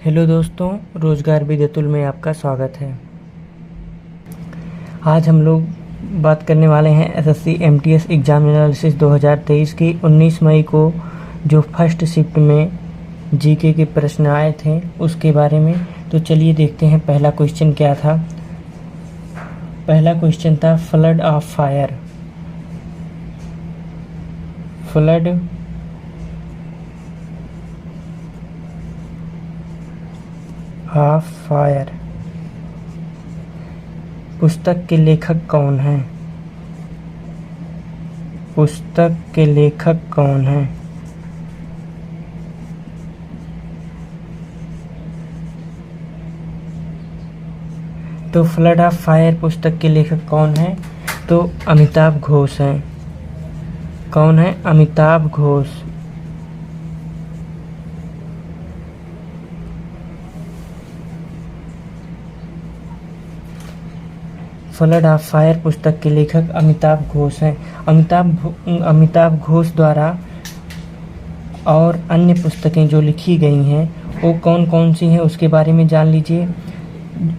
Hello दोस्तों, रोज़गार विद्यातुल में आपका स्वागत है। आज हम लोग बात करने वाले हैं एसएससी एमटीएस एग्ज़ाम एनालिसिस 2023 की 19 मई को जो फर्स्ट शिफ्ट में जीके के प्रश्न आए थे उसके बारे में। तो चलिए देखते हैं पहला क्वेश्चन क्या था। पहला क्वेश्चन था flood of fire. Flood of fire पुस्तक के लेखक कौन हैं? पुस्तक के लेखक कौन हैं? तो फ्लड ऑफ फायर पुस्तक के लेखक कौन हैं? तो अमिताभ घोष हैं। कौन है? Amitabh Ghosh. Flood of fire पुस्तक के लेखक अमिताभ घोष हैं। अमिताभ घोष द्वारा और अन्य पुस्तकें जो लिखी गई हैं वो कौन कौन सी हैं उसके बारे में जान लीजिए।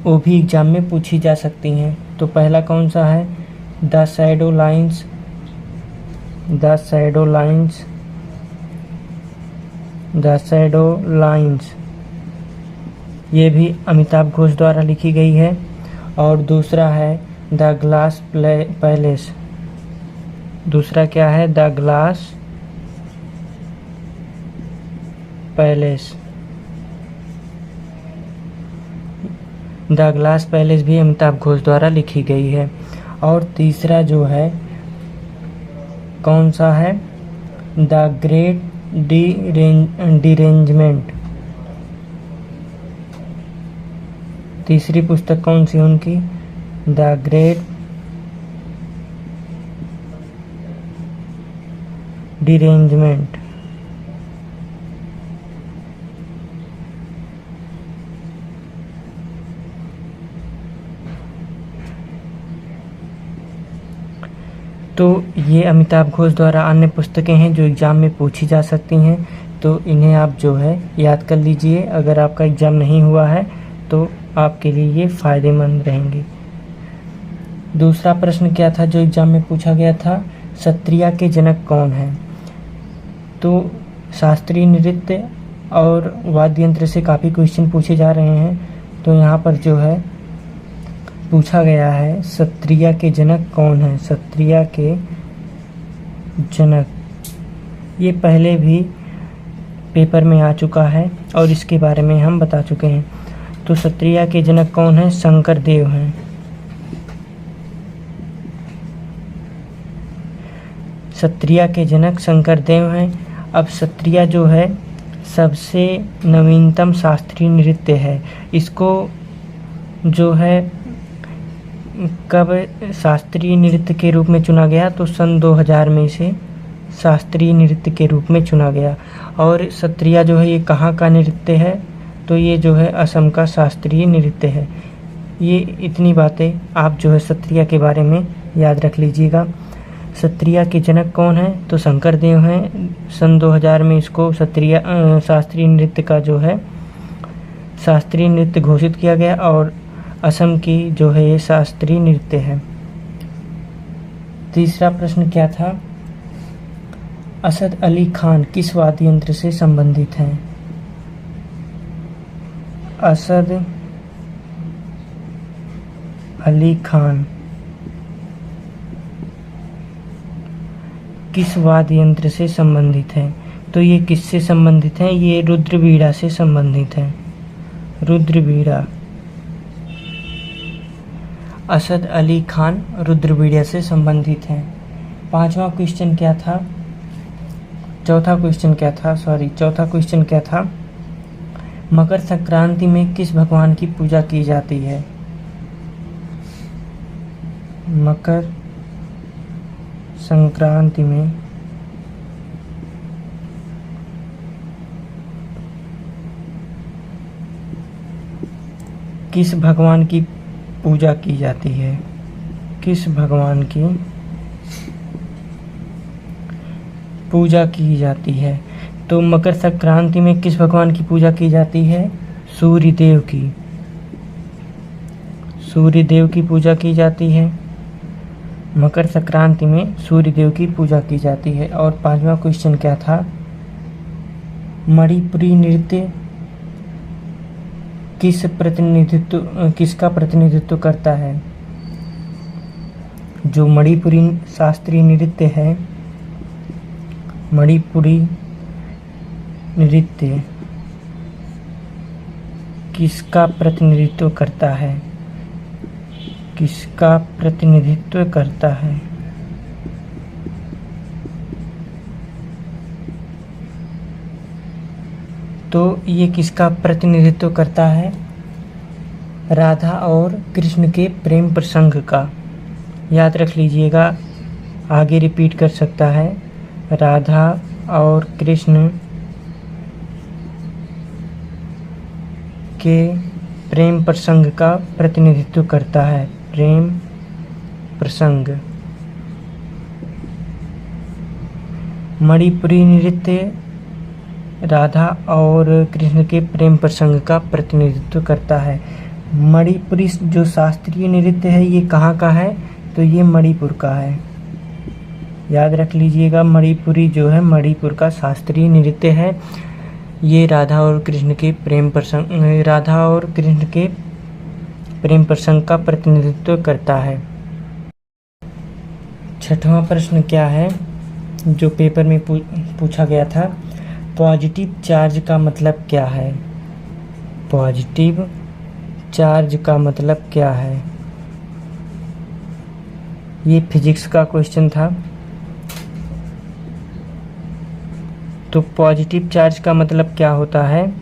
वो भी एग्जाम में पूछी जा सकती हैं। तो पहला कौन सा है? The shadow lines. The shadow lines. The shadow lines ये भी अमिताभ घोष द्वारा लिखी गई है। और दूसरा है द ग्लास पैलेस। दूसरा क्या है? The glass palace. The glass palace भी अमिताभ घोष द्वारा लिखी गई है। और तीसरा जो है कौन सा है? The great derangement. तीसरी पुस्तक कौन सी उनकी? The great derangement. तो ये अमिताभ घोष द्वारा अन्य पुस्तकें हैं जो एग्ज़ाम में पूछी जा सकती हैं। तो इन्हें आप जो है याद कर लीजिए। अगर आपका एग्ज़ाम नहीं हुआ है तो आपके लिए ये फ़ायदेमंद रहेंगे। दूसरा प्रश्न क्या था जो एग्ज़ाम में पूछा गया था? सत्रिया के जनक कौन हैं? तो शास्त्रीय नृत्य और वाद्य यंत्र से काफ़ी क्वेश्चन पूछे जा रहे हैं। तो यहाँ पर जो है पूछा गया है सत्रिया के जनक कौन हैं? सत्रिया के जनक ये पहले भी पेपर में आ चुका है और इसके बारे में हम बता चुके हैं। तो सत्रिया के जनक कौन हैं? शंकरदेव हैं। सत्रिया के जनक शंकरदेव हैं। अब सत्रिया जो है सबसे नवीनतम शास्त्रीय नृत्य है। इसको जो है कब शास्त्रीय नृत्य के रूप में चुना गया? तो सन 2000 में इसे शास्त्रीय नृत्य के रूप में चुना गया। और सत्रिया जो है ये कहाँ का नृत्य है? तो ये जो है असम का शास्त्रीय नृत्य है। ये इतनी बातें आप जो है सत्रिया के बारे में याद रख लीजिएगा। सत्रिया के जनक कौन हैं? तो शंकरदेव हैं। सन 2000 में इसको शास्त्रीय नृत्य का जो है शास्त्रीय नृत्य घोषित किया गया और असम की जो है ये शास्त्रीय नृत्य है। तीसरा प्रश्न क्या था? असद अली खान किस वाद्य यंत्र से संबंधित हैं? असद अली खान किस वाद्य यंत्र से संबंधित हैं? तो ये किससे संबंधित हैं? ये रुद्रवीणा से संबंधित हैं। रुद्रवीणा। असद अली खान रुद्रवीणा से संबंधित हैं। पांचवा क्वेश्चन क्या था? चौथा क्वेश्चन क्या था? मकर संक्रांति में किस भगवान की पूजा की जाती है? मकर संक्रांति में किस भगवान की पूजा की जाती है? किस भगवान की पूजा की जाती है? तो मकर संक्रांति में किस भगवान की पूजा की जाती है? सूर्यदेव की पूजा की जाती है। मकर संक्रांति में सूर्यदेव की पूजा की जाती है। और 5वां क्वेश्चन क्या था, मणिपुरी नृत्य किसका प्रतिनिधित्व करता है। जो मणिपुरी शास्त्रीय नृत्य है, मणिपुरी नृत्य किसका प्रतिनिधित्व करता है, किसका प्रतिनिधित्व करता है। तो ये किसका प्रतिनिधित्व करता है, राधा और कृष्ण के प्रेम प्रसंग का। याद रख लीजिएगा, आगे रिपीट कर सकता है, राधा और कृष्ण के प्रेम प्रसंग का प्रतिनिधित्व करता है। प्रेम प्रसंग। मणिपुरी नृत्य राधा और कृष्ण के प्रेम प्रसंग का प्रतिनिधित्व करता है। मणिपुरी जो शास्त्रीय नृत्य है ये कहाँ का है, तो ये मणिपुर का है। याद रख लीजिएगा, मणिपुरी जो है मणिपुर का शास्त्रीय नृत्य है। ये राधा और कृष्ण के प्रेम प्रसंग का प्रतिनिधित्व करता है। 6वां प्रश्न क्या है जो पेपर में पूछा गया था, पॉजिटिव चार्ज का मतलब क्या है। पॉजिटिव चार्ज का मतलब क्या है, ये फिजिक्स का क्वेश्चन था। तो पॉजिटिव चार्ज का मतलब क्या होता है,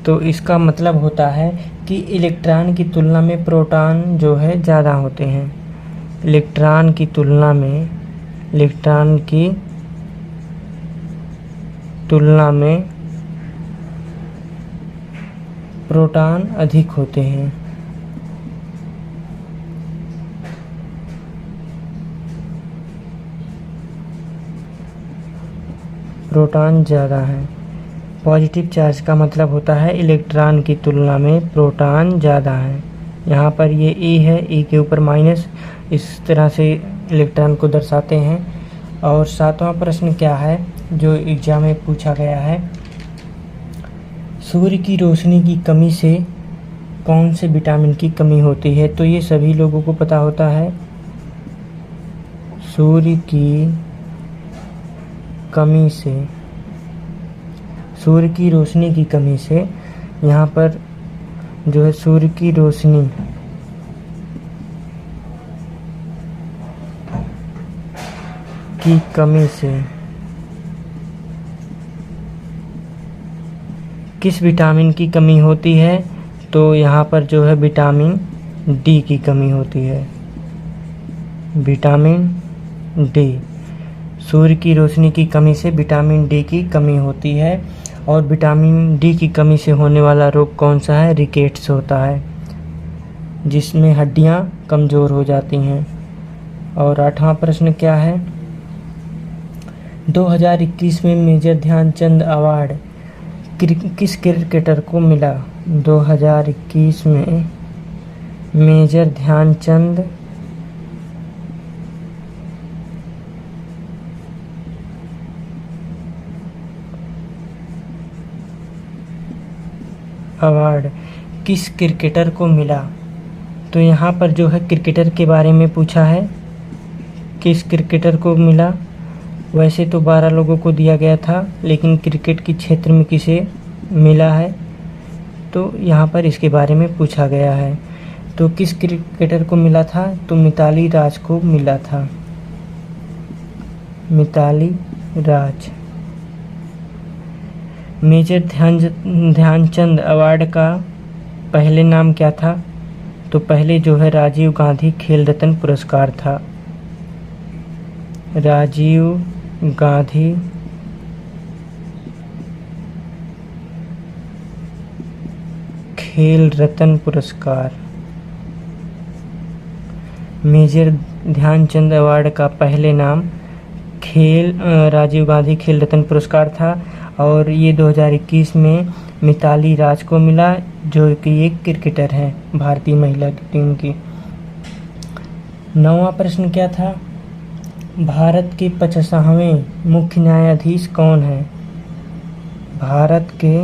तो इसका मतलब होता है कि इलेक्ट्रॉन की तुलना में प्रोटॉन जो है ज़्यादा होते हैं। इलेक्ट्रॉन की तुलना में प्रोटॉन अधिक होते हैं। प्रोटॉन ज़्यादा है। पॉजिटिव चार्ज का मतलब होता है इलेक्ट्रॉन की तुलना में प्रोटॉन ज़्यादा है। यहाँ पर ये E है, E के ऊपर माइनस, इस तरह से इलेक्ट्रॉन को दर्शाते हैं। और 7वां प्रश्न क्या है जो एग्जाम में पूछा गया है, सूर्य की रोशनी की कमी से कौन से विटामिन की कमी होती है। तो ये सभी लोगों को पता होता है, सूर्य की रोशनी की कमी से, यहाँ पर जो है सूर्य की रोशनी की कमी से किस विटामिन की कमी होती है, तो यहाँ पर जो है विटामिन डी की कमी होती है। विटामिन डी, सूर्य की रोशनी की कमी से विटामिन डी की कमी होती है। और विटामिन डी की कमी से होने वाला रोग कौन सा है, रिकेट्स होता है, जिसमें हड्डियां कमज़ोर हो जाती हैं। और 8वां प्रश्न क्या है, 2021 में मेजर ध्यानचंद अवार्ड किस क्रिकेटर को मिला। 2021 में मेजर ध्यानचंद अवार्ड किस क्रिकेटर को मिला। तो यहाँ पर जो है क्रिकेटर के बारे में पूछा है, किस क्रिकेटर को मिला। वैसे तो 12 लोगों को दिया गया था, लेकिन क्रिकेट के क्षेत्र में किसे मिला है, तो यहाँ पर इसके बारे में पूछा गया है। तो किस क्रिकेटर को मिला था, तो मिताली राज को मिला था। मिताली राज। मेजर ध्यानचंद अवार्ड का पहले नाम क्या था, तो पहले जो है राजीव गांधी खेल रत्न पुरस्कार था। राजीव गांधी खेल रत्न पुरस्कार। मेजर ध्यानचंद अवार्ड का पहले नाम राजीव गांधी खेल रत्न पुरस्कार था। और ये 2021 में मिताली राज को मिला, जो कि एक क्रिकेटर है भारतीय महिला टीम की। 9वां प्रश्न क्या था? भारत के 50वें मुख्य न्यायाधीश कौन है? भारत के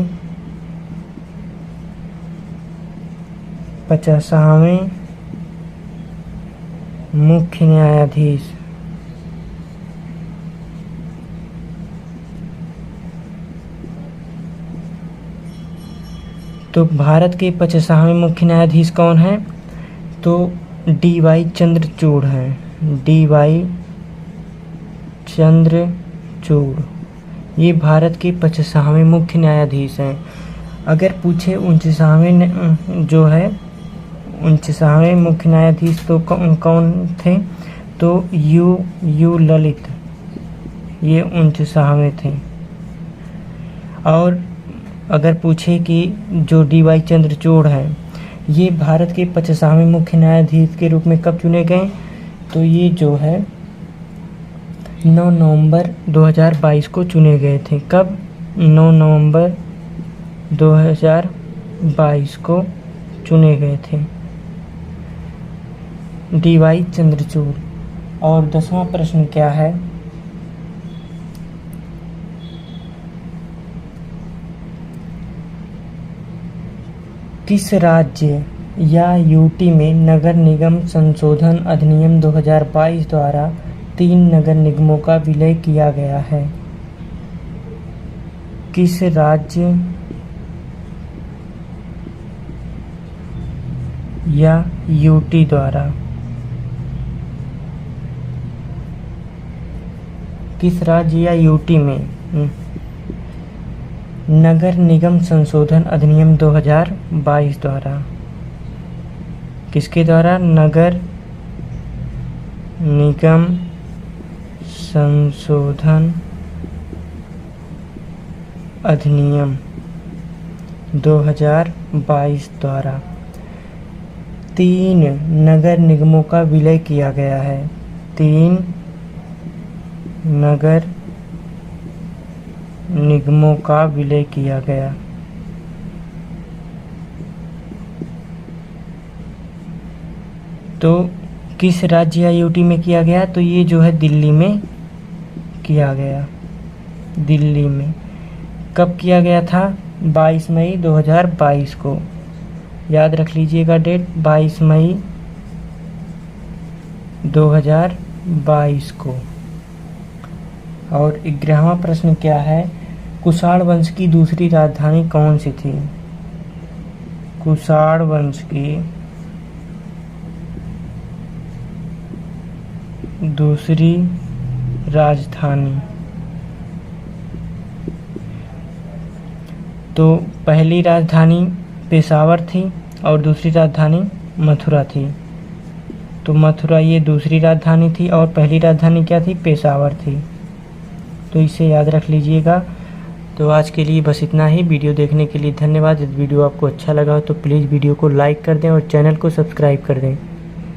50वें मुख्य न्यायाधीश तो भारत के 50वें मुख्य न्यायाधीश कौन है? तो डी.वाई. चंद्रचूड़ हैं। डी.वाई. चंद्रचूड़ ये भारत के 50वें मुख्य न्यायाधीश हैं। अगर पूछे 49वें जो है 49वें मुख्य न्यायाधीश तो कौन थे? तो यू ललित ये 49वें थे। और अगर पूछे कि जो डी.वाई. चंद्रचूड़ हैं ये भारत के 50वें मुख्य न्यायाधीश के रूप में कब चुने गए? तो ये जो है 9 नवंबर 2022 को चुने गए थे। कब? 9 नवंबर 2022 को चुने गए थे डी.वाई. चंद्रचूड़। और 10वां प्रश्न क्या है? किस राज्य या यूटी में नगर निगम संशोधन अधिनियम 2022 द्वारा 3 नगर निगमों का विलय किया गया है? किस राज्य या यूटी द्वारा किस राज्य या यूटी में नगर निगम संशोधन अधिनियम 2022 द्वारा, किसके द्वारा? नगर निगम संशोधन अधिनियम 2022 द्वारा 3 नगर निगमों का विलय किया गया है। 3 नगर निगमों का विलय किया गया। तो किस राज्य या यूटी में किया गया? तो ये जो है दिल्ली में किया गया। दिल्ली में कब किया गया था? 22 मई 2022 को। याद रख लीजिएगा डेट, 22 मई 2022 को। और 11वां प्रश्न क्या है? कुषाण वंश की दूसरी राजधानी कौन सी थी? कुषाण वंश की दूसरी राजधानी तो पहली राजधानी पेशावर थी और दूसरी राजधानी मथुरा थी। तो मथुरा ये दूसरी राजधानी थी और पहली राजधानी क्या थी? पेशावर थी। तो इसे याद रख लीजिएगा। तो आज के लिए बस इतना ही। वीडियो देखने के लिए धन्यवाद। यदि वीडियो आपको अच्छा लगा हो तो प्लीज़ वीडियो को लाइक कर दें और चैनल को सब्सक्राइब कर दें।